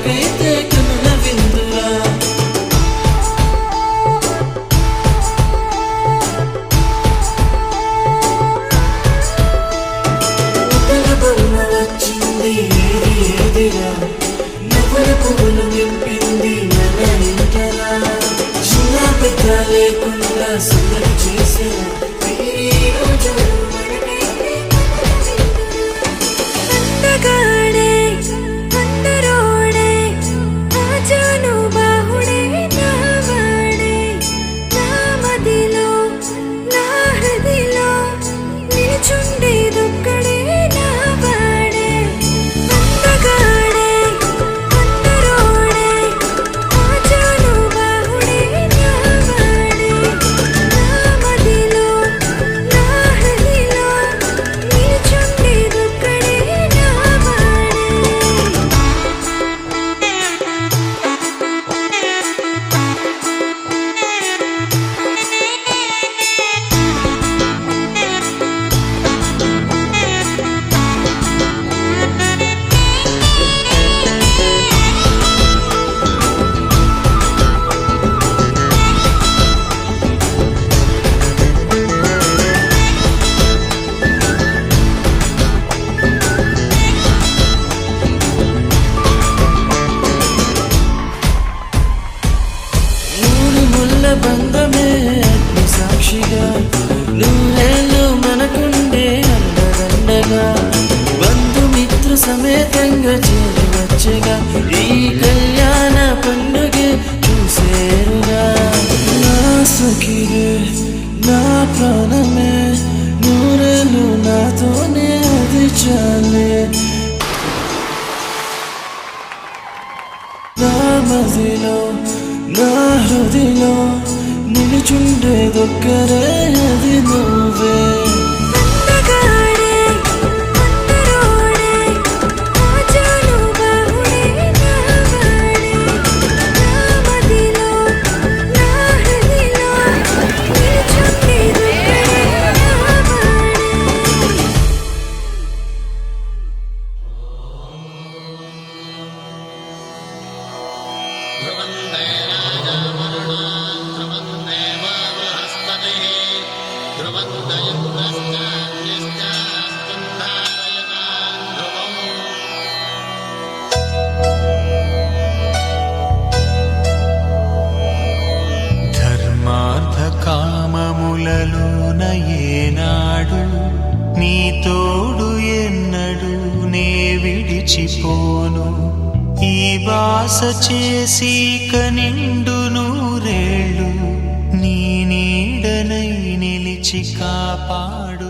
మనకైతే కనుల విందురా. ఉత్తర బొమ్మ వచ్చింది ఏదిరా, నవ్వుల పువ్వులు నింపింది మన ఇంటరా. చిన్న పెద్ద లేకుండా సందడి చేసిన ఈ రోజు బంధమే అగ్ని సాక్షిగా నువ్వేళ్ళు మనకుండే అండదండగా బంధుమిత్ర సమేతంగా చేరి వచ్చగా ఈ కళ్యాణ పండుగే చూసేరుగా. నా సఖిరే నా ప్రాణమే నూరేళ్ళు నాతోనే అది చాలే. నా మదిలో నా హృదిలో నిలుచుండేదొక్కరే అది నువ్వే. ధర్మార్థ కామములలోన ఏనాడు నీ తోడు ఎన్నడు నే విడిచిపోను. ఈ బాస చేసి కనిండు నూరేళ్ళు నీ నీడనై నిలిచి కాపాడు.